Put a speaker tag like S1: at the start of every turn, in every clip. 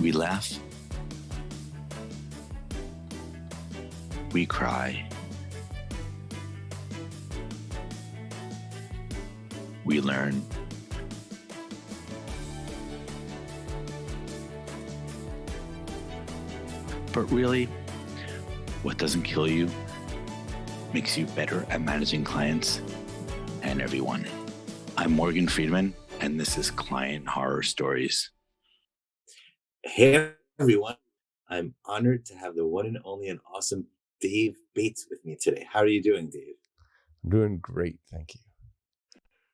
S1: We laugh. We cry. We learn. But really, what doesn't kill you makes you better at managing clients and everyone. I'm Morgan Friedman, and this is Client Horror Stories.
S2: Hey everyone, I'm honored to have the one and only and awesome Dave Bates with me today. How are you doing, Dave?
S3: I'm doing great, thank you.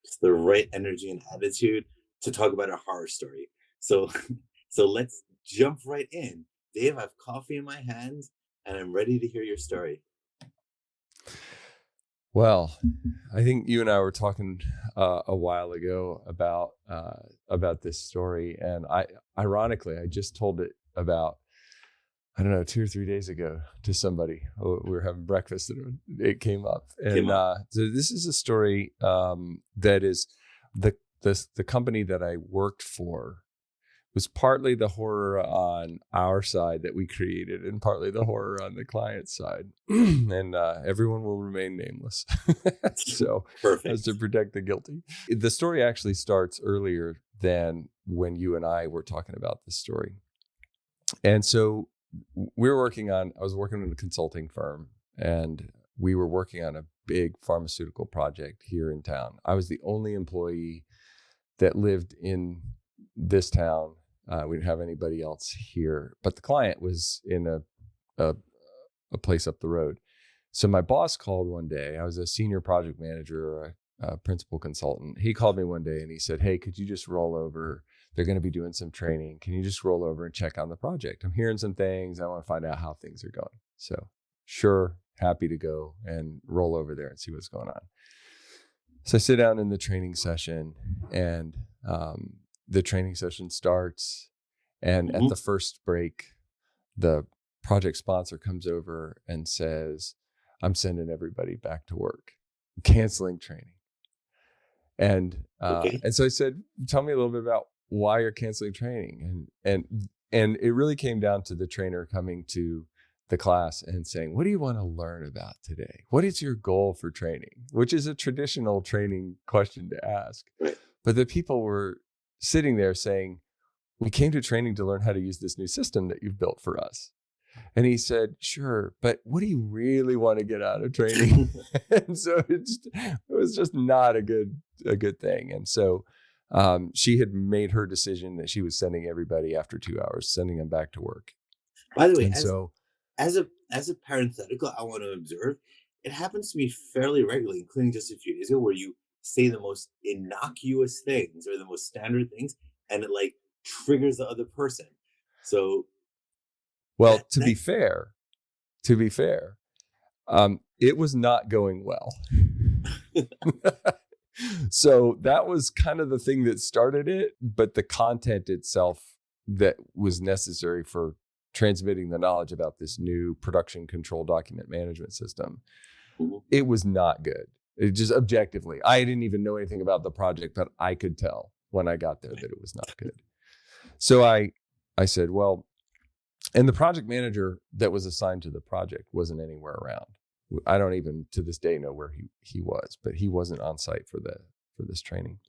S2: It's the right energy and attitude to talk about a horror story. So let's jump right in. Dave, I have coffee in my hand and I'm ready to hear your story.
S3: Well, I think you and I were talking a while ago about this story, and ironically I just told it about 2 or 3 days ago to somebody. We were having breakfast and it came up, and so this is a story that is the company that I worked for was partly the horror on our side that we created and partly the horror on the client side. And everyone will remain nameless. So
S2: Perfect.
S3: as to protect the guilty. The story actually starts earlier than when you and I were talking about this story. And so I was working with a consulting firm, and we were working on a big pharmaceutical project here in town. I was the only employee that lived in this town. We didn't have anybody else here, but the client was in a place up the road. So my boss called one day. I was a senior project manager or a principal consultant. He called me one day and he said, "Hey, could you just roll over? They're going to be doing some training. Can you just roll over and check on the project? I'm hearing some things. I want to find out how things are going." So sure, happy to go and roll over there and see what's going on. So I sit down in the training session, and the training session starts, and at the first break, the project sponsor comes over and says, "I'm sending everybody back to work, canceling training." And and so I said, "Tell me a little bit about why you're canceling training." And it really came down to the trainer coming to the class and saying, "What do you want to learn about today? What is your goal for training?" Which is a traditional training question to ask.
S2: Right.
S3: But the people were sitting there saying, "We came to training to learn how to use this new system that you've built for us." And he said, "Sure, but what do you really want to get out of training?" And so it was just not a good thing. And so she had made her decision that she was sending everybody after 2 hours, sending them back to work.
S2: By the way,
S3: And
S2: as a parenthetical, I want to observe, it happens to me fairly regularly, including just a few days ago, where you say the most innocuous things or the most standard things, and it like triggers the other person. So,
S3: well, to be fair, it was not going well. So that was kind of the thing that started it, but the content itself that was necessary for transmitting the knowledge about this new production control document management system, it was not good. It just objectively, I didn't even know anything about the project, but I could tell when I got there that it was not good. So I said, well, and the project manager that was assigned to the project wasn't anywhere around. I don't even to this day know where he was, but he wasn't on site for this training.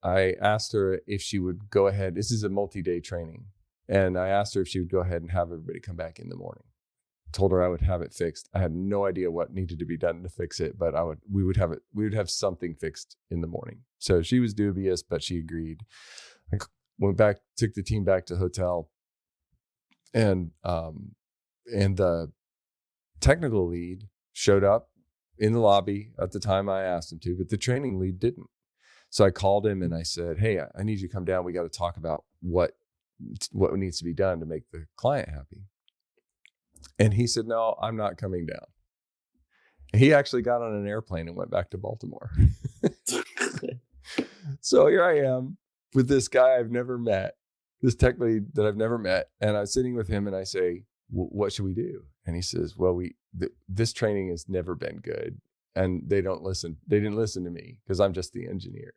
S3: I asked her if she would go ahead. This is a multi-day training. And I asked her if she would go ahead and have everybody come back in the morning. Told her I would have it fixed. I had no idea what needed to be done to fix it, but we would have something fixed in the morning. So she was dubious, but she agreed. I went back, took the team back to the hotel, and the technical lead showed up in the lobby at the time I asked him to, but the training lead didn't. So I called him and I said, "Hey, I need you to come down. We got to talk about what needs to be done to make the client happy." And he said, "No, I'm not coming down." And he actually got on an airplane and went back to Baltimore. So here I am with this guy I've never met, this tech lead that I've never met. And I'm sitting with him and I say, "What should we do?" And he says, "Well, this training has never been good. And they didn't listen to me because I'm just the engineer."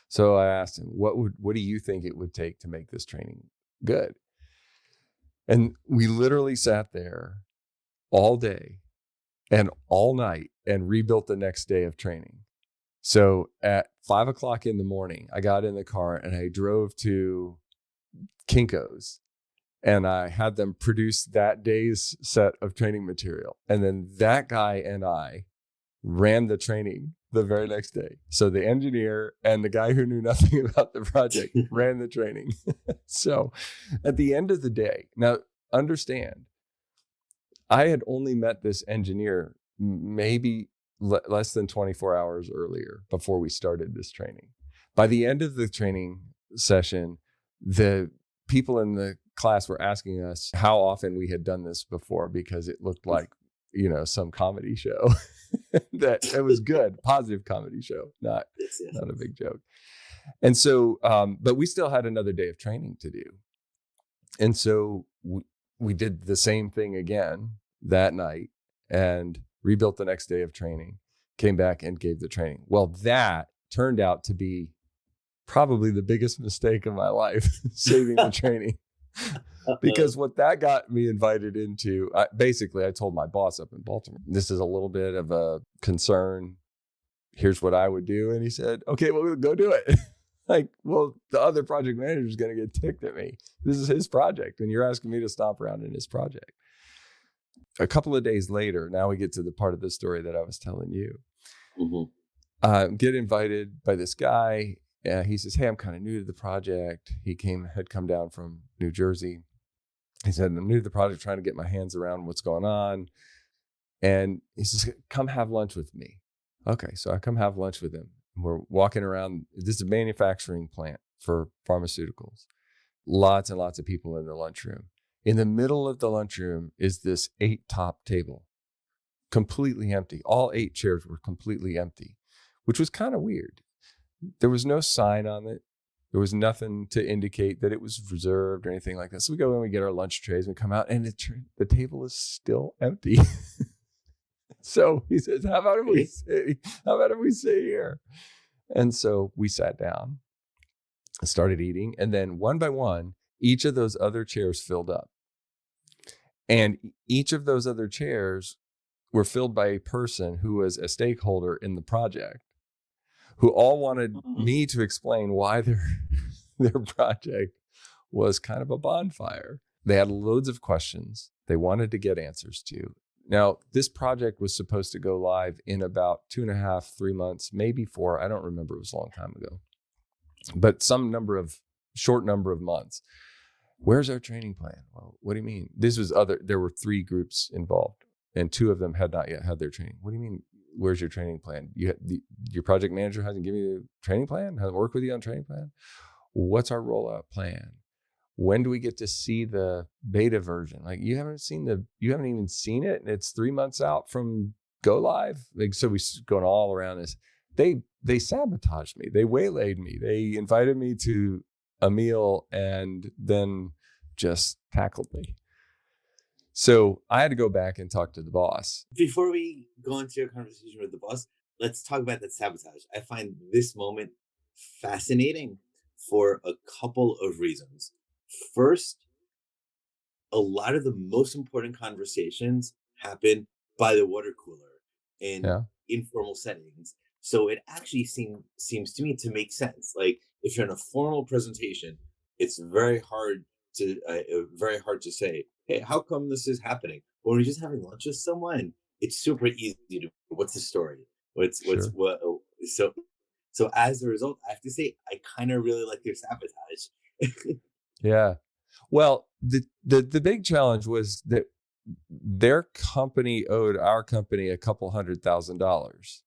S3: So I asked him, what do you think it would take to make this training good. And we literally sat there all day and all night and rebuilt the next day of training. So at 5 o'clock in the morning, I got in the car and I drove to Kinko's and I had them produce that day's set of training material. And then that guy and I ran the training the very next day. So the engineer and the guy who knew nothing about the project ran the training. So at the end of the day, now understand, I had only met this engineer maybe less than 24 hours earlier before we started this training. By the end of the training session, the people in the class were asking us how often we had done this before, because it looked like, some comedy show. That it was good, positive comedy show, not a big joke. And so, but we still had another day of training to do. And so we did the same thing again that night and rebuilt the next day of training, came back and gave the training. Well, that turned out to be probably the biggest mistake of my life, saving the training. Because what that got me invited into, basically I told my boss up in Baltimore, this is a little bit of a concern. Here's what I would do. And he said, okay, well, go do it. Like, well, the other project manager is going to get ticked at me. This is his project and you're asking me to stomp around in his project. A couple of days later, now we get to the part of the story that I was telling you. Mm-hmm. Get invited by this guy. He says, hey, I'm kind of new to the project. He had come down from New Jersey. He said, I'm new to the project, trying to get my hands around what's going on. And he says, come have lunch with me. Okay, so I come have lunch with him. We're walking around. This is a manufacturing plant for pharmaceuticals. Lots and lots of people in the lunchroom. In the middle of the lunchroom is this 8-top table, completely empty. All 8 chairs were completely empty, which was kind of weird. There was no sign on it. There was nothing to indicate that it was reserved or anything like that. So we go in, we get our lunch trays, and we come out, and the table is still empty. So he says, how about if we sit here? And so we sat down and started eating. And then one by one, each of those other chairs filled up. And each of those other chairs were filled by a person who was a stakeholder in the project, who all wanted me to explain why their project was kind of a bonfire. They had loads of questions they wanted to get answers to. Now, this project was supposed to go live in about 2.5, 3 months, maybe 4. I don't remember. It was a long time ago. But short number of months. Where's our training plan? Well, what do you mean? There were 3 groups involved, and 2 of them had not yet had their training. What do you mean? Where's your training plan? Your project manager hasn't given you a training plan? Hasn't worked with you on training plan? What's our rollout plan? When do we get to see the beta version? Like, you haven't even seen it, and it's 3 months out from go live. Like, so we going all around this. They sabotaged me. They waylaid me. They invited me to a meal and then just tackled me. So I had to go back and talk to the boss.
S2: Before we go into your conversation with the boss, let's talk about that sabotage. I find this moment fascinating for a couple of reasons. First, a lot of the most important conversations happen by the water cooler in informal settings. So it actually seems to me to make sense. Like, if you're in a formal presentation, it's very hard to say, hey, how come this is happening? When you're just having lunch with someone, it's super easy to, what's the story? So as a result, I have to say, I kind of really like their sabotage.
S3: Yeah. Well, the big challenge was that their company owed our company a couple $100,000.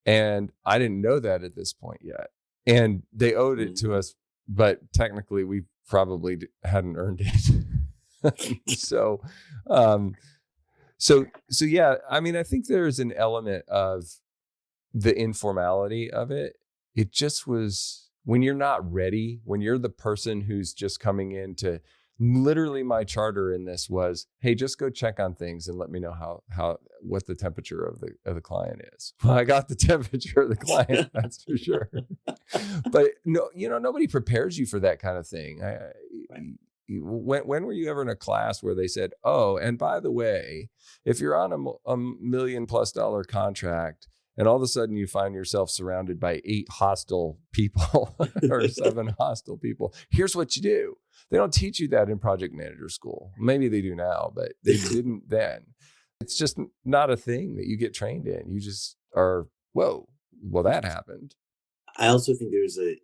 S3: And I didn't know that at this point yet. And they owed it to us, but technically we probably hadn't earned it. So yeah, I mean, I think there's an element of the informality of it. It just was, when you're not ready, when you're the person who's just coming in to, literally my charter in this was, hey, just go check on things and let me know what the temperature of the client is. Well, I got the temperature of the client, that's for sure. But no, nobody prepares you for that kind of thing. when were you ever in a class where they said, oh, and by the way, if you're on a $1 million+ contract and all of a sudden you find yourself surrounded by 8 hostile people or 7 hostile people, here's what you do. They don't teach you that in project manager school. Maybe they do now, but they didn't then. It's just not a thing that you get trained in. You just are, whoa, well, that happened.
S2: I also think there's a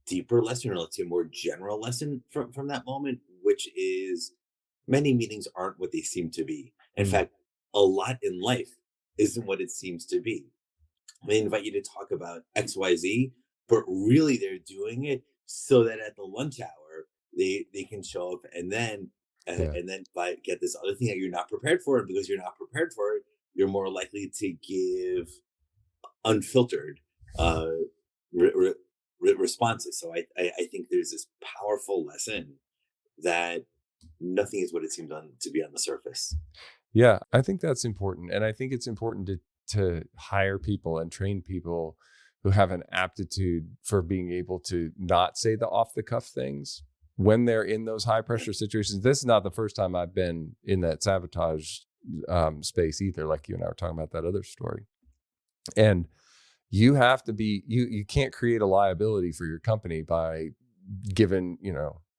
S2: deeper lesson, or let's say a more general lesson from that moment, which is many meetings aren't what they seem to be. In fact, a lot in life isn't what it seems to be. They invite you to talk about XYZ, but really they're doing it so that at the lunch hour they can show up and then get this other thing that you're not prepared for. And because you're not prepared for it, you're more likely to give unfiltered responses. So I think there's this powerful lesson that nothing is what it seems to be on the surface.
S3: Yeah, I think that's important. And I think it's important to hire people and train people who have an aptitude for being able to not say the off the cuff things when they're in those high pressure situations. This is not the first time I've been in that sabotage space either, like you and I were talking about that other story. And you have to be, you can't create a liability for your company by giving,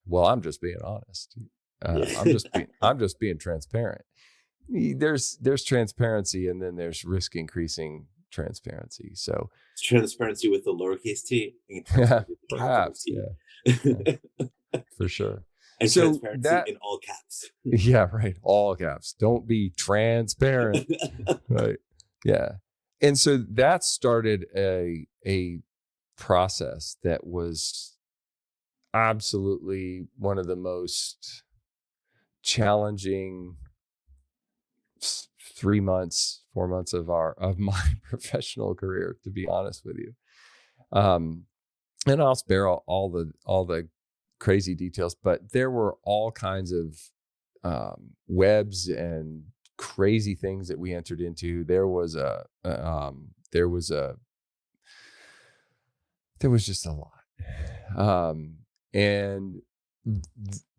S3: well, I'm just being honest. I'm just being transparent. There's transparency, and then there's risk increasing transparency. So
S2: it's transparency with the lowercase t.
S3: Yeah, perhaps. Yeah, for sure.
S2: And so transparency in all caps.
S3: Yeah, right. All caps. Don't be transparent. Right. Yeah. And so that started a process that was absolutely one of the most challenging 4 months of my professional career, to be honest with you. And I'll spare all the crazy details, but there were all kinds of webs and crazy things that we entered into. There was just a lot. And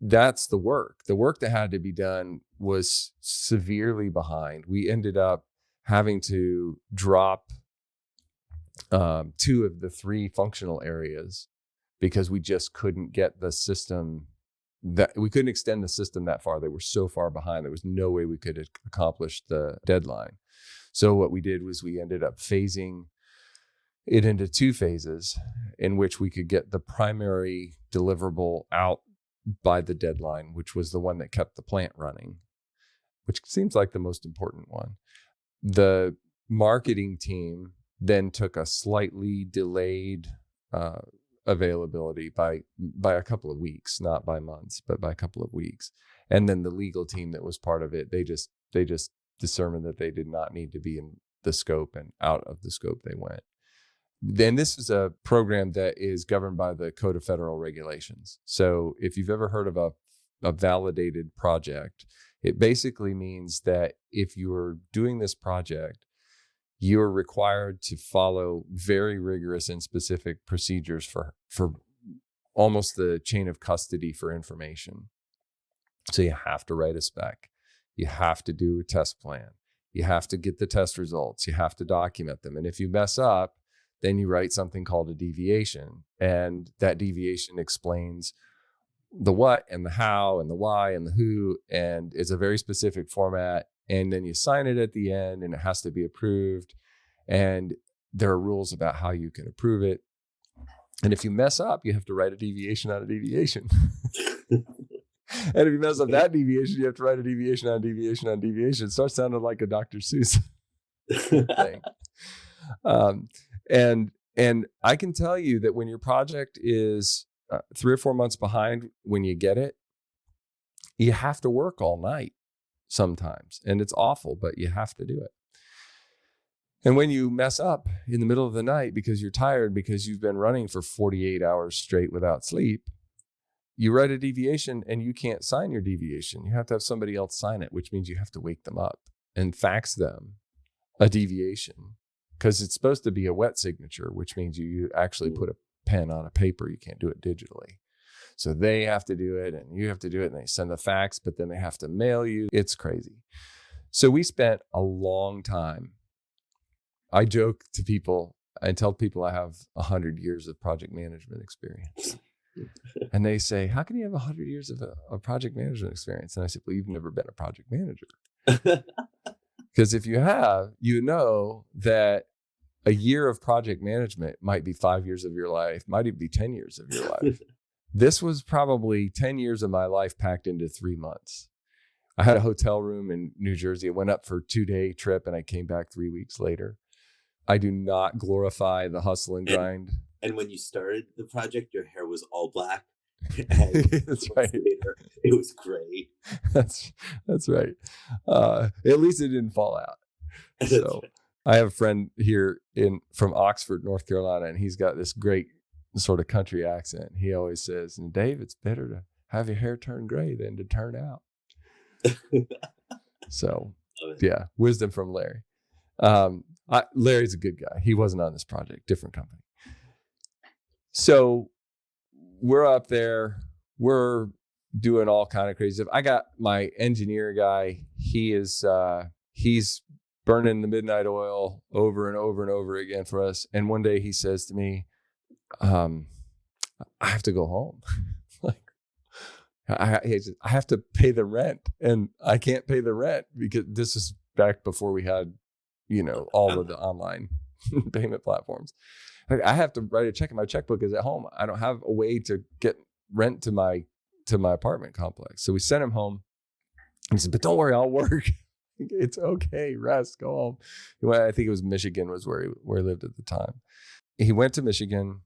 S3: that's the work. The work that had to be done was severely behind. We ended up having to drop 2 of the 3 functional areas because we just couldn't get the system, that we couldn't extend the system that far. They were so far behind. There was no way we could accomplish the deadline. So what we did was we ended up phasing it into 2 phases in which we could get the primary deliverable out by the deadline, which was the one that kept the plant running, which seems like the most important one. The marketing team then took a slightly delayed availability by a couple of weeks, not by months, but by a couple of weeks. And then the legal team that was part of it, they just determined that they did not need to be in the scope, and out of the scope they went. Then this is a program that is governed by the Code of Federal Regulations. So if you've ever heard of a validated project, it basically means that if you're doing this project, you're required to follow very rigorous and specific procedures for almost the chain of custody for information. So you have to write a spec. You have to do a test plan. You have to get the test results. You have to document them. And if you mess up, then you write something called a deviation. And that deviation explains the what and the how and the why and the who. And it's a very specific format. And then you sign it at the end, and it has to be approved. And there are rules about how you can approve it. And if you mess up, you have to write a deviation on a deviation. And if you mess up that deviation, you have to write a deviation on a deviation on a deviation. It starts sounding like a Dr. Seuss thing. And I can tell you that when your project is 3 or 4 months behind when you get it, you have to work all night sometimes. And it's awful, but you have to do it. And when you mess up in the middle of the night because you're tired, because you've been running for 48 hours straight without sleep, you write a deviation and you can't sign your deviation. You have to have somebody else sign it, which means you have to wake them up and fax them a deviation, because it's supposed to be a wet signature, which means you actually put a pen on a paper. You can't do it digitally. So they have to do it and you have to do it, and they send the fax, but then they have to mail you. It's crazy. So we spent a long time. I joke to people and tell people I have 100 years of project management experience. And they say, how can you have 100 years of project management experience? And I said, well, you've never been a project manager. Because if you have, you know that a year of project management might be 5 years of your life, might even be 10 years of your life. This was probably 10 years of my life packed into 3 months. I had a hotel room in New Jersey. I went up for a 2-day trip and I came back 3 weeks later. I do not glorify the hustle and grind.
S2: And when you started the project, your hair was all black. And
S3: That's right.
S2: later, it was gray.
S3: That's right. At least it didn't fall out. So I have a friend here from Oxford, North Carolina, and he's got this great sort of country accent. He always says, and Dave, it's better to have your hair turn gray than to turn out. So yeah, wisdom from Larry. Larry's a good guy. He wasn't on this project, different company. So we're up there, we're doing all kind of crazy stuff. I got my engineer guy. He's burning the midnight oil over and over and over again for us. And one day he says to me, I have to go home. Like, I have to pay the rent, and I can't pay the rent because this is back before we had, all of the online payment platforms. I have to write a check, and my checkbook is at home. I don't have a way to get rent to my apartment complex. So we sent him home. He said, but don't worry, I'll work. It's okay. Rest, go home. I think it was Michigan was where he lived at the time. He went to Michigan,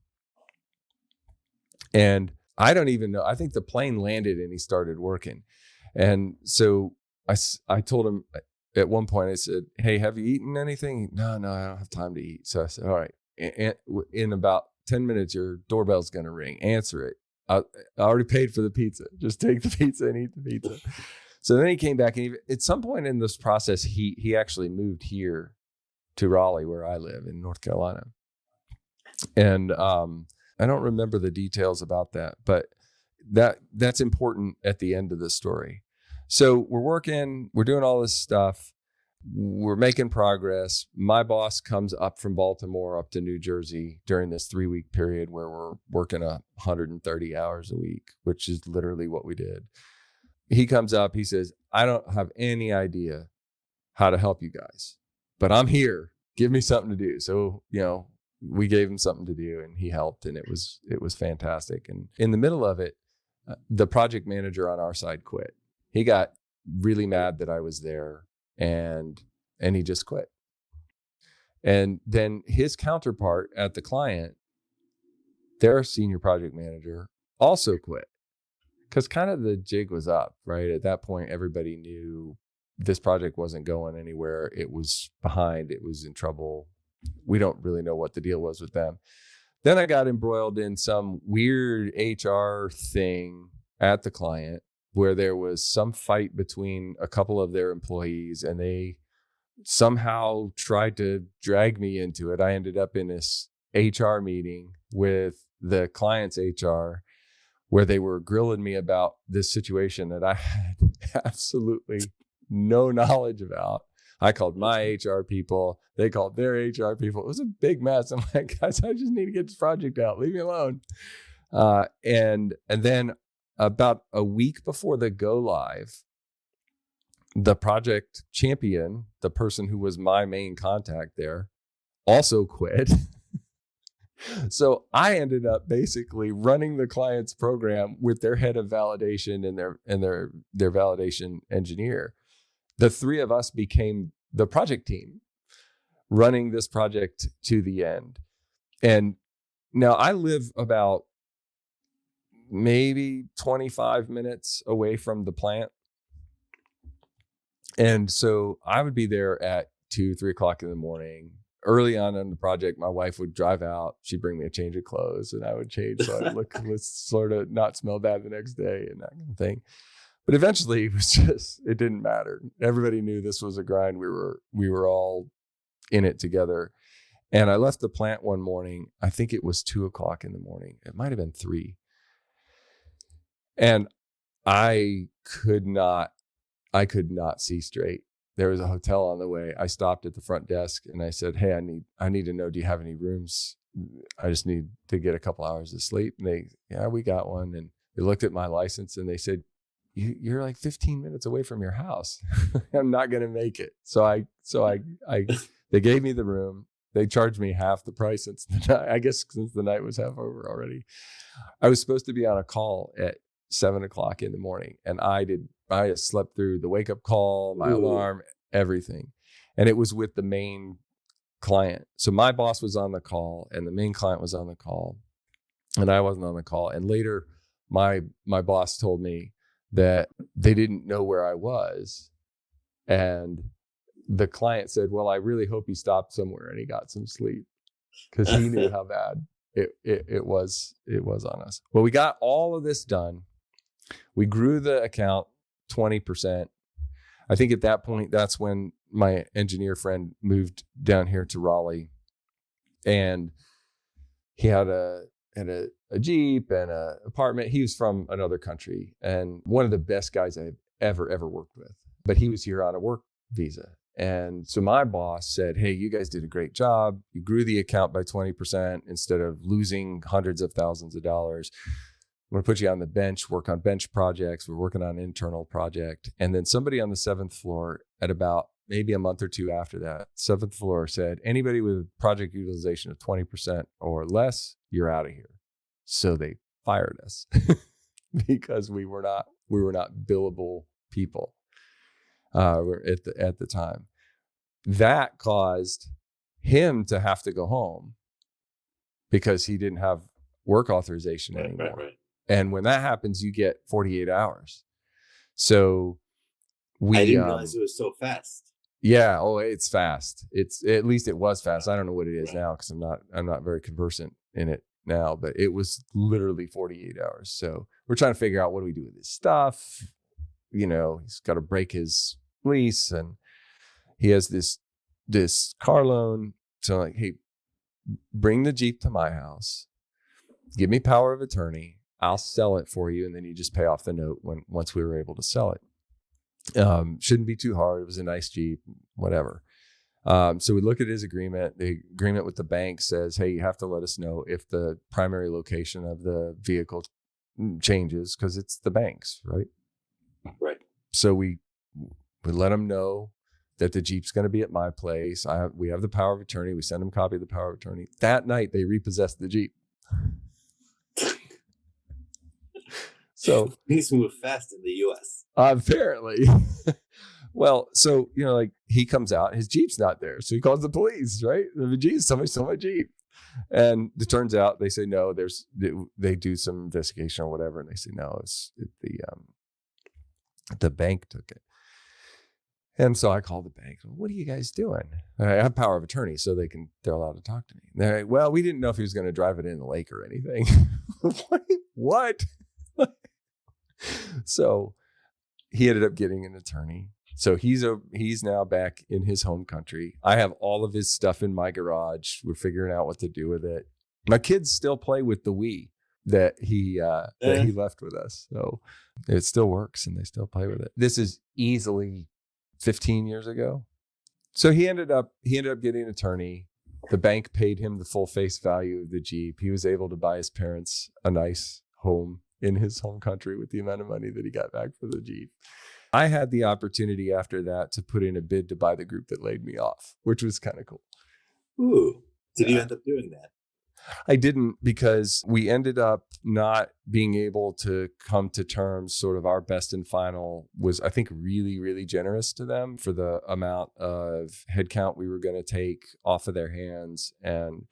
S3: and I don't even know. I think the plane landed and he started working. And so I told him at one point, I said, hey, have you eaten anything? No, I don't have time to eat. So I said, all right, in about 10 minutes, your doorbell's going to ring. Answer it. I already paid for the pizza. Just take the pizza and eat the pizza. So then he came back, and at some point in this process, he actually moved here to Raleigh, where I live in North Carolina. And I don't remember the details about that, but that's important at the end of the story. So we're working, we're doing all this stuff. We're making progress. My boss comes up from Baltimore up to New Jersey during this 3-week period where we're working 130 hours a week, which is literally what we did. He comes up, he says, I don't have any idea how to help you guys, but I'm here. Give me something to do. So, we gave him something to do, and he helped, and it was fantastic. And in the middle of it, the project manager on our side quit. He got really mad that I was there, and he just quit. And then his counterpart at the client, their senior project manager, also quit. Because kind of the jig was up, right? At that point, everybody knew this project wasn't going anywhere. It was behind. It was in trouble. We don't really know what the deal was with them. Then I got embroiled in some weird HR thing at the client where there was some fight between a couple of their employees, and they somehow tried to drag me into it. I ended up in this HR meeting with the client's HR where they were grilling me about this situation that I had absolutely no knowledge about. I called my HR people. They called their HR people. It was a big mess. I'm like, guys, I just need to get this project out. Leave me alone. And then about a week before the go live, the project champion, the person who was my main contact there, also quit. So I ended up basically running the client's program with their head of validation and their validation engineer. The three of us became the project team running this project to the end. And now I live about maybe 25 minutes away from the plant. And so I would be there at 2-3 o'clock in the morning. Early on in the project, my wife would drive out. She'd bring me a change of clothes, and I would change so I'd look sort of not smell bad the next day and that kind of thing. But eventually, it didn't matter. Everybody knew this was a grind. We were all in it together. And I left the plant one morning. I think it was 2 o'clock in the morning. It might have been 3. And I could not see straight. There was a hotel on the way. I stopped at the front desk and I said, "Hey, I need to know, do you have any rooms? I just need to get a couple hours of sleep." And yeah, we got one. And they looked at my license and they said, "You're like 15 minutes away from your house. I'm not going to make it." So they gave me the room. They charged me half the price since the night was half over already. I was supposed to be on a call at 7:00 in the morning, and I just slept through the wake up call, my alarm, everything. And it was with the main client. So my boss was on the call and the main client was on the call and I wasn't on the call. And later my boss told me that they didn't know where I was. And the client said, "Well, I really hope he stopped somewhere and he got some sleep," because he knew how bad it was on us. Well, we got all of this done. We grew the account 20%. I think at that point, that's when my engineer friend moved down here to Raleigh, and he had a Jeep and an apartment. He was from another country and one of the best guys I've ever worked with, but he was here on a work visa. And so my boss said, "Hey, you guys did a great job. You grew the account by 20% instead of losing hundreds of thousands of dollars. I'm going to put you on the bench, work on bench projects. We're working on an internal project." And then somebody on the 7th floor, at about maybe a month or two after that, 7th floor said, "Anybody with project utilization of 20% or less, you're out of here." So they fired us because we were not billable people at the time. That caused him to have to go home because he didn't have work authorization anymore.
S2: Right.
S3: And when that happens, you get 48 hours. So
S2: I didn't realize it was so fast.
S3: Yeah. Oh, it's fast. At least it was fast. I don't know what it is now because I'm not very conversant in it now, but it was literally 48 hours. So we're trying to figure out, what do we do with his stuff? He's got to break his lease and he has this car loan. So like, "Hey, bring the Jeep to my house, give me power of attorney. I'll sell it for you. And then you just pay off the note once we were able to sell it." Shouldn't be too hard. It was a nice Jeep, whatever. So we look at his agreement. The agreement with the bank says, "Hey, you have to let us know if the primary location of the vehicle changes," because it's the bank's, right?
S2: Right.
S3: So we let them know that the Jeep's going to be at my place. We have the power of attorney. We send them a copy of the power of attorney. That night, they repossessed the Jeep. So
S2: things move fast in the US.
S3: Apparently. Well, so, like, he comes out, his Jeep's not there. So he calls the police, right? The Jeep, somebody stole my Jeep. And it turns out they say, no, they do some investigation or whatever. And they say, no, the bank took it. And so I called the bank. "What are you guys doing?" I have power of attorney, so they're allowed to talk to me. They're like, "Well, we didn't know if he was going to drive it in the lake or anything." What? So he ended up getting an attorney. So he's now back in his home country. I have all of his stuff in my garage. We're figuring out what to do with it. My kids still play with the Wii that he left with us. So it still works and they still play with it. This is easily 15 years ago. So he ended up getting an attorney. The bank paid him the full face value of the Jeep. He was able to buy his parents a nice home in his home country with the amount of money that he got back for the Jeep. I had the opportunity after that to put in a bid to buy the group that laid me off, which was kind of cool.
S2: Ooh. Did you end up doing that?
S3: I didn't, because we ended up not being able to come to terms. Sort of our best and final was, I think, really, really generous to them for the amount of headcount we were going to take off of their hands. And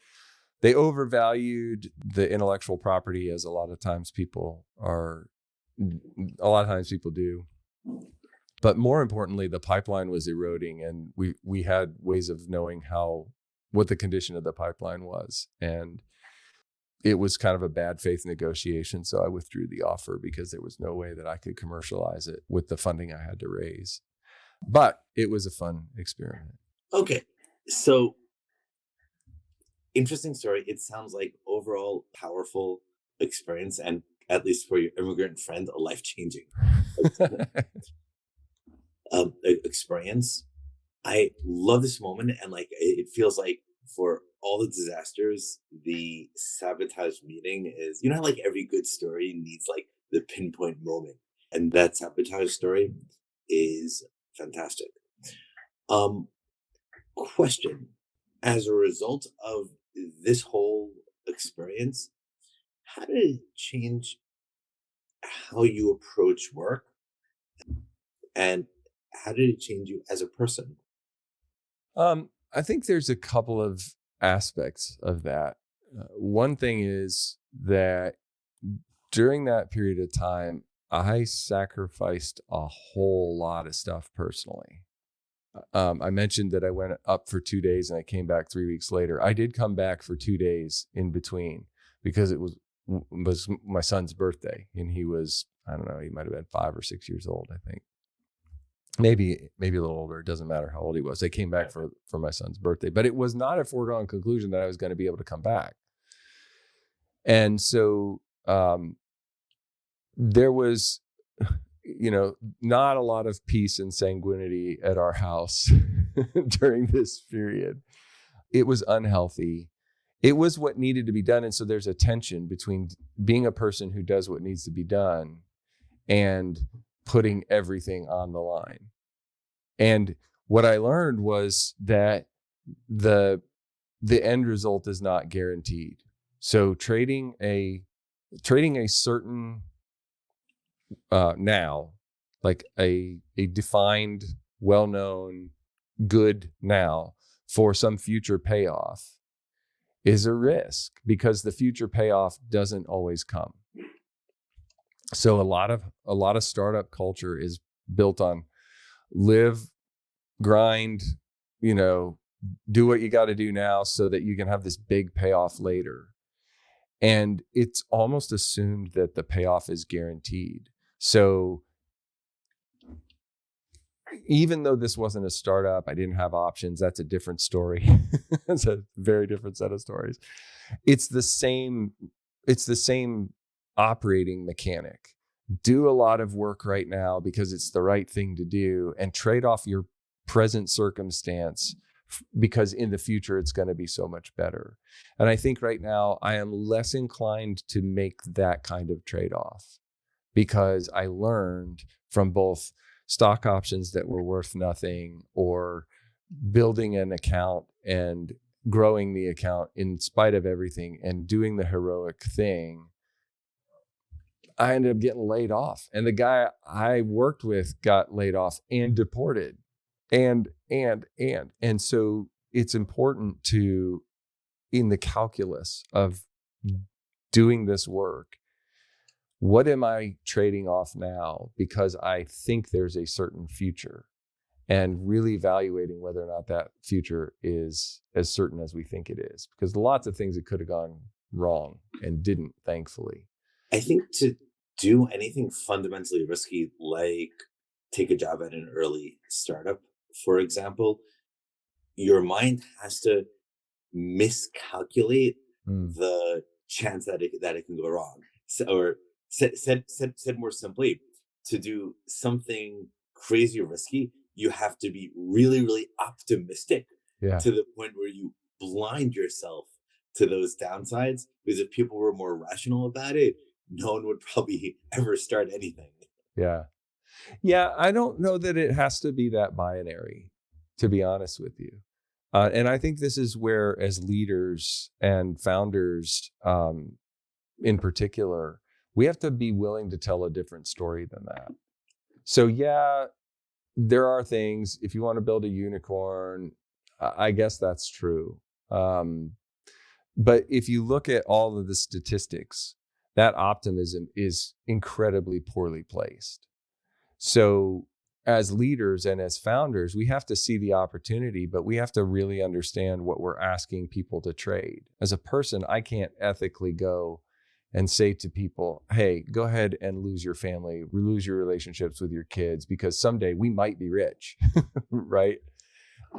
S3: they overvalued the intellectual property, as a lot of times people do. But more importantly, the pipeline was eroding, and we had ways of knowing what the condition of the pipeline was. And it was kind of a bad faith negotiation. So I withdrew the offer because there was no way that I could commercialize it with the funding I had to raise. But it was a fun experiment.
S2: Okay. So interesting story. It sounds like overall powerful experience. And at least for your immigrant friend, a life-changing experience. I love this moment, and like it feels like for all the disasters, the sabotage meeting is, you know how like every good story needs like the pinpoint moment, and that sabotage story is fantastic. Um, Question: as a result of this whole experience, how did it change how you approach work, and how did it change you as a person?
S3: I think there's a couple of aspects of that. One thing is that during that period of time, I sacrificed a whole lot of stuff personally. I mentioned that I went up for 2 days and I came back 3 weeks later. I did come back for 2 days in between because it was my son's birthday, and he was, I don't know, he might have been 5 or 6 years old, I think. Maybe a little older. It doesn't matter how old he was. I came back for my son's birthday, but it was not a foregone conclusion that I was going to be able to come back. And so there was, not a lot of peace and sanguinity at our house during this period. It was unhealthy. It was what needed to be done. And so there's a tension between being a person who does what needs to be done and putting everything on the line. And what I learned was that the end result is not guaranteed. So trading a certain now, like a defined, well-known good now for some future payoff is a risk, because the future payoff doesn't always come. So a lot of startup culture is built on live, grind, do what you got to do now so that you can have this big payoff later. And it's almost assumed that the payoff is guaranteed. So even though this wasn't a startup, I didn't have options. That's a different story. It's a very different set of stories. It's the same operating mechanic. Do a lot of work right now because it's the right thing to do, and trade off your present circumstance because in the future it's going to be so much better. And I think right now I am less inclined to make that kind of trade-off, because I learned from both stock options that were worth nothing or building an account and growing the account in spite of everything and doing the heroic thing. I ended up getting laid off, and the guy I worked with got laid off and deported, and so it's important to, in the calculus of doing this work, what am I trading off now because I think there's a certain future, and really evaluating whether or not that future is as certain as we think it is, because lots of things that could have gone wrong and didn't, thankfully.
S2: I think to do anything fundamentally risky, like take a job at an early startup, for example, your mind has to miscalculate the chance that it can go wrong. So, or said more simply, to do something crazy or risky, you have to be really, really optimistic to the point where you blind yourself to those downsides. Because if people were more rational about it, no one would probably ever start anything.
S3: Yeah, I don't know that it has to be that binary, to be honest with you. And I think this is where, as leaders and founders in particular, we have to be willing to tell a different story than that. So yeah, there are things, if you want to build a unicorn, I guess that's true. But if you look at all of the statistics, that optimism is incredibly poorly placed. So as leaders and as founders, we have to see the opportunity, but we have to really understand what we're asking people to trade. As a person, I can't ethically go and say to people, hey, go ahead and lose your family, lose your relationships with your kids, because someday we might be rich, right?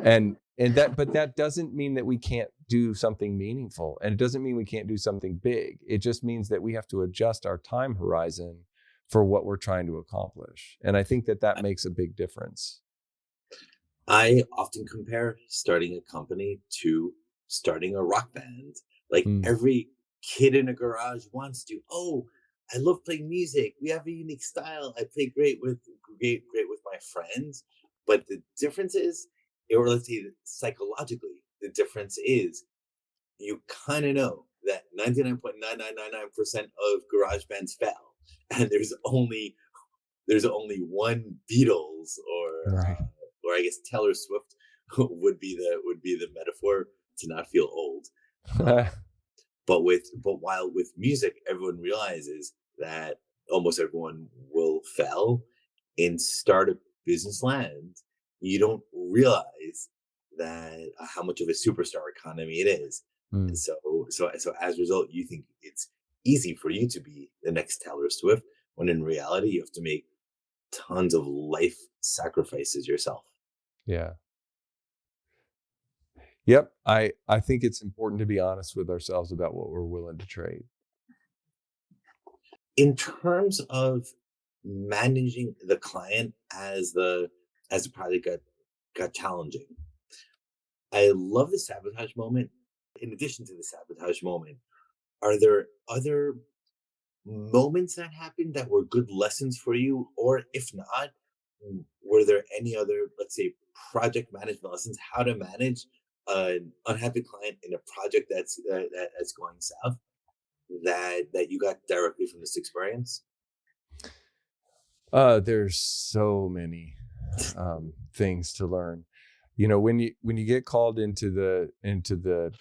S3: But that doesn't mean that we can't do something meaningful, and it doesn't mean we can't do something big. It just means that we have to adjust our time horizon for what we're trying to accomplish. And I think that makes a big difference.
S2: I often compare starting a company to starting a rock band. Like every kid in a garage wants to, oh, I love playing music. We have a unique style. I play great with my friends. But the difference is, or let's say psychologically, the difference is you kind of know that 99.9999% of garage bands fail. And there's only one Beatles
S3: Right.
S2: or I guess Taylor Swift would be the metaphor to not feel old. But while with music, everyone realizes that almost everyone will fail. In startup business land, you don't realize that how much of a superstar economy it is. And so as a result, you think it's easy for you to be the next Taylor Swift, when in reality, you have to make tons of life sacrifices yourself.
S3: Yeah. Yep. I think it's important to be honest with ourselves about what we're willing to trade.
S2: In terms of managing the client as the project got challenging, I love the sabotage moment. In addition to the sabotage moment, are there other moments that happened that were good lessons for you? Or if not, were there any other, let's say, project management lessons, how to manage an unhappy client in a project that's going south, that you got directly from this experience?
S3: There's so many things to learn. When you get called into the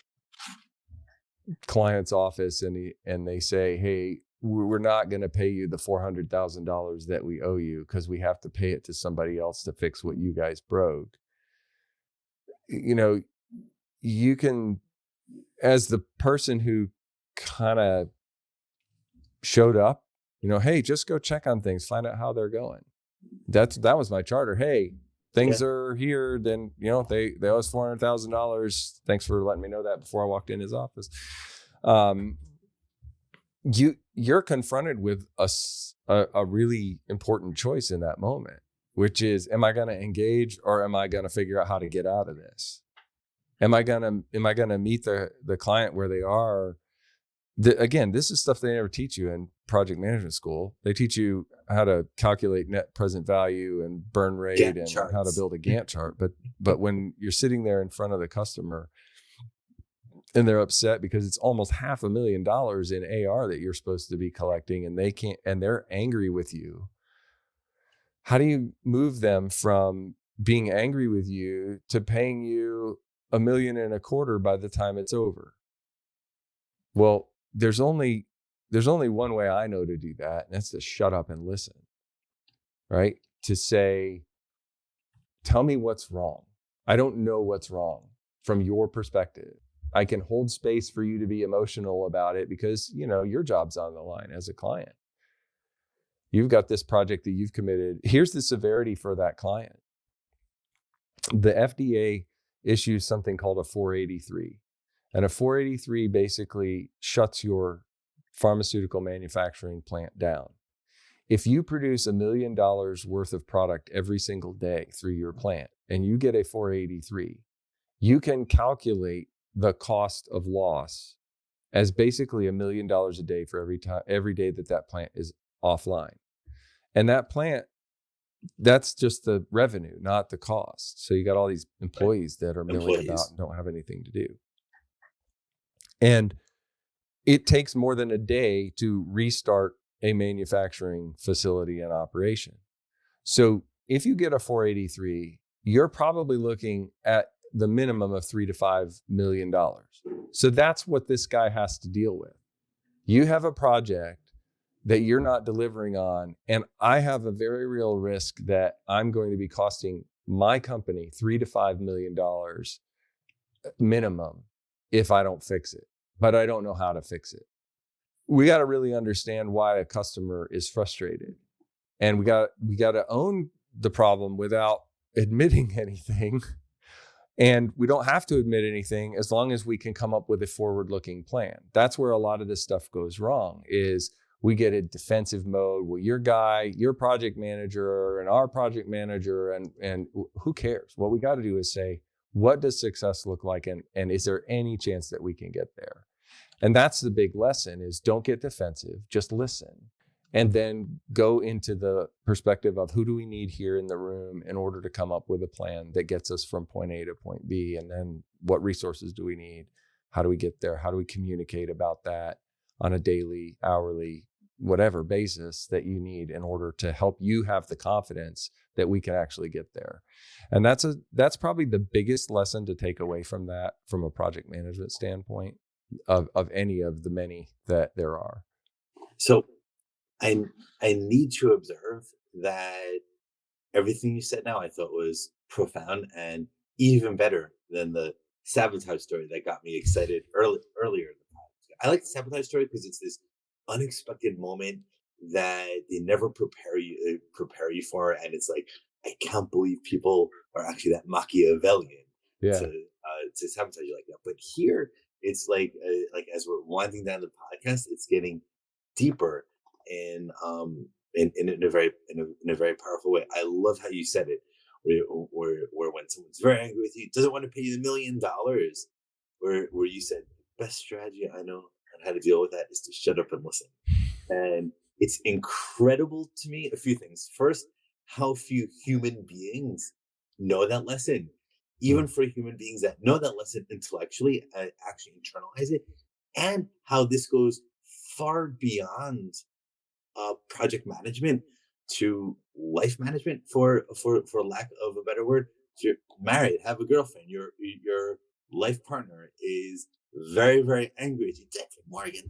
S3: client's office and they say, hey, we're not going to pay you the $400,000 that we owe you because we have to pay it to somebody else to fix what you guys broke. You can, as the person who kind of showed up, hey, just go check on things, find out how they're going. That was my charter. Hey, things are here. Then, they owe us $400,000. Thanks for letting me know that before I walked in his office. You're confronted with a really important choice in that moment, which is, am I going to engage or am I going to figure out how to get out of this? Am I going to meet the client where they are? Again, this is stuff they never teach you in project management school. They teach you how to calculate net present value and burn rate and how to build a Gantt chart. But when you're sitting there in front of the customer and they're upset because it's almost $500,000 in AR that you're supposed to be collecting and they can't, and they're angry with you, how do you move them from being angry with you to paying you $1.25 million by the time it's over? Well, there's only one way I know to do that, and that's to shut up and listen, right? To say, tell me what's wrong. I don't know what's wrong from your perspective. I can hold space for you to be emotional about it because, your job's on the line as a client. You've got this project that you've committed. Here's the severity for that client. The FDA issues something called a 483. And a 483 basically shuts your pharmaceutical manufacturing plant down. If you produce $1 million worth of product every single day through your plant and you get a 483, you can calculate the cost of loss as basically $1 million a day for every day that plant is offline. And that plant, that's just the revenue, not the cost. So you got all these employees that are milling about and don't have anything to do. And it takes more than a day to restart a manufacturing facility in operation. So if you get a 483, you're probably looking at the minimum of $3 to $5 million. So that's what this guy has to deal with. You have a project that you're not delivering on, and I have a very real risk that I'm going to be costing my company $3 to $5 million minimum if I don't fix it, but I don't know how to fix it. We got to really understand why a customer is frustrated, and we got to own the problem without admitting anything, And we don't have to admit anything as long as we can come up with a forward-looking plan. That's where a lot of this stuff goes wrong, is we get a defensive mode. Well, your guy, your project manager, and our project manager, and who cares? What we got to do is say, what does success look like? And is there any chance that we can get there? And that's the big lesson, is don't get defensive, just listen. And then go into the perspective of who do we need here in the room in order to come up with a plan that gets us from point A to point B? And then what resources do we need? How do we get there? How do we communicate about that on a daily, hourly, whatever basis that you need in order to help you have the confidence that we can actually get there? And that's probably the biggest lesson to take away from that, from a project management standpoint, of any of the many that there are.
S2: So I need to observe that everything you said now I thought was profound and even better than the sabotage story that got me excited earlier in the podcast. I like the sabotage story because it's this unexpected moment that they never prepare you for, and it's like, I can't believe people are actually that Machiavellian to sabotage you like that. But here it's like as we're winding down the podcast, it's getting deeper in a very powerful way. I love how you said it, where when someone's very angry with you, doesn't want to pay you $1 million, where you said, best strategy I know on how to deal with that is to shut up and listen. And it's incredible to me, a few things. First, how few human beings know that lesson. Even for human beings that know that lesson intellectually, actually internalize it, and how this goes far beyond project management to life management, for lack of a better word. So you're married, have a girlfriend, your life partner is very, very angry at you. Morgan,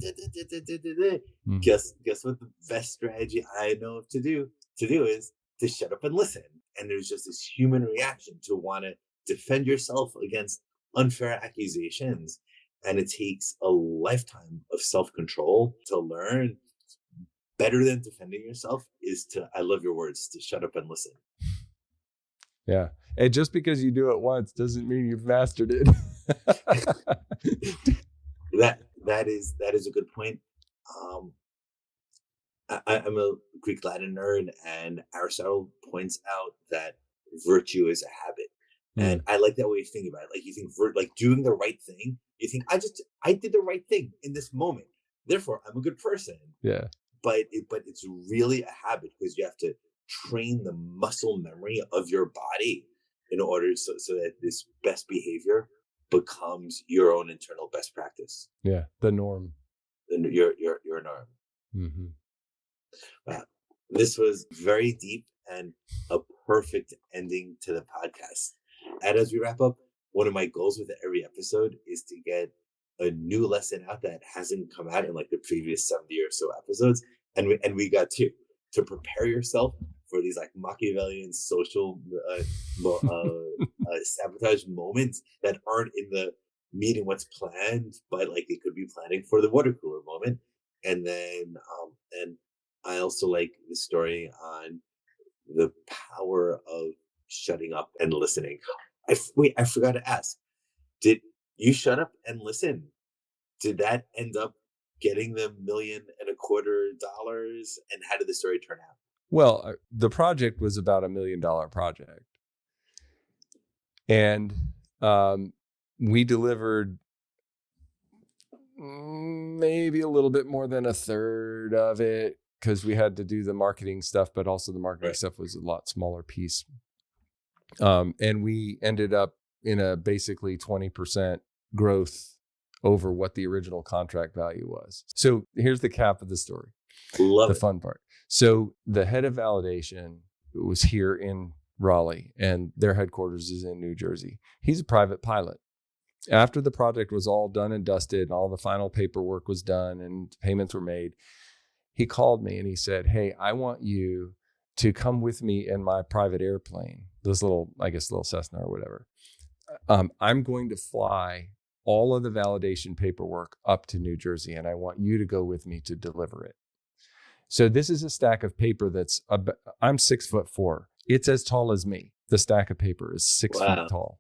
S2: guess what the best strategy I know to do is to shut up and listen. And there's just this human reaction to want to defend yourself against unfair accusations. And it takes a lifetime of self-control to learn. Better than defending yourself is to, I love your words, to shut up and listen.
S3: Yeah. And just because you do it once doesn't mean you've mastered it.
S2: That is a good point. I'm a Greek Latin nerd, and Aristotle points out that virtue is a habit. And I like that way of thinking about it. Like, you think like doing the right thing, you think, I did the right thing in this moment, therefore I'm a good person.
S3: Yeah.
S2: But it's really a habit, because you have to train the muscle memory of your body in order so that this best behavior becomes your own internal best practice.
S3: Yeah, the norm.
S2: Your norm.
S3: Mm-hmm.
S2: Wow. This was very deep and a perfect ending to the podcast. And as we wrap up, one of my goals with every episode is to get a new lesson out that hasn't come out in like the previous 70 or so episodes. And we got two: to prepare yourself for these like Machiavellian social sabotage moments that aren't in the meeting what's planned, but like it could be planning for the water cooler moment. And then and I also like the story on the power of shutting up and listening. I forgot to ask, did you shut up and listen? Did that end up getting them $1.25 million? And how did the story turn out?
S3: Well, the project was about $1 million project. And we delivered maybe a little bit more than a third of it, because we had to do the marketing stuff, but also the marketing stuff was a lot smaller piece. And we ended up in a basically 20% growth over what the original contract value was. So here's the cap of the story.
S2: Love
S3: the
S2: it.
S3: Fun part. So the head of validation was here in Raleigh, and their headquarters is in New Jersey. He's a private pilot. After the project was all done and dusted, and all the final paperwork was done and payments were made, he called me and he said, "Hey, I want you to come with me in my private airplane, this little Cessna or whatever. I'm going to fly all of the validation paperwork up to New Jersey, and I want you to go with me to deliver it." So this is a stack of paper I'm 6'4". It's as tall as me. The stack of paper is 6 feet tall.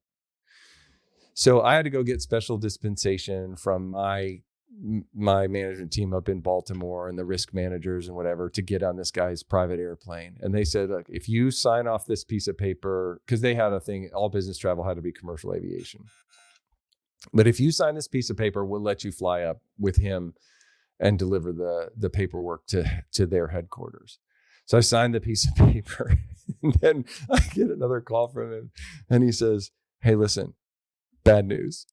S3: So I had to go get special dispensation from my management team up in Baltimore and the risk managers and whatever to get on this guy's private airplane. And they said, look, if you sign off this piece of paper, because they had a thing, all business travel had to be commercial aviation. But if you sign this piece of paper, we'll let you fly up with him and deliver the paperwork to their headquarters. So I signed the piece of paper and then I get another call from him and he says, hey, listen, bad news.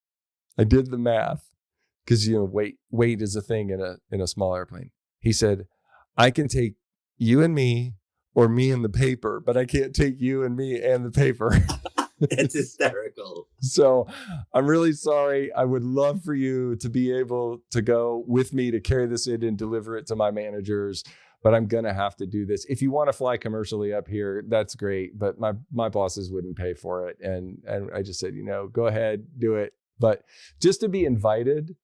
S3: I did the math because, weight is a thing in a small airplane. He said, I can take you and me or me and the paper, but I can't take you and me and the paper.
S2: It's hysterical.
S3: So I'm really sorry. I would love for you to be able to go with me to carry this in and deliver it to my managers, but I'm going to have to do this. If you want to fly commercially up here, that's great, but my bosses wouldn't pay for it. And I just said, go ahead, do it. But just to be invited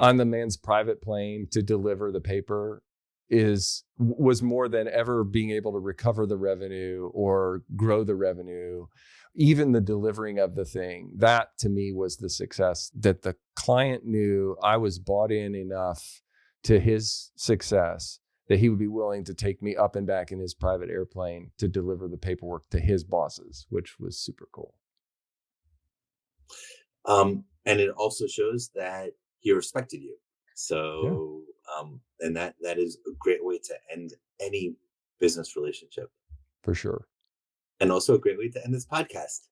S3: on the man's private plane to deliver the paper was more than ever being able to recover the revenue or grow the revenue. Even the delivering of the thing, that to me was the success, that the client knew I was bought in enough to his success that he would be willing to take me up and back in his private airplane to deliver the paperwork to his bosses, which was super cool.
S2: And it also shows that he respected you. So, and that is a great way to end any business relationship.
S3: For sure.
S2: And also a great way to end this podcast.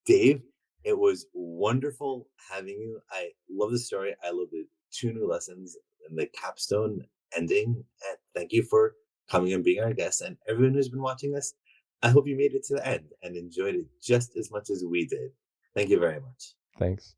S2: Dave, it was wonderful having you. I love the story. I love the 2 new lessons and the capstone ending. And thank you for coming and being our guest. And everyone who's been watching us, I hope you made it to the end and enjoyed it just as much as we did. Thank you very much.
S3: Thanks.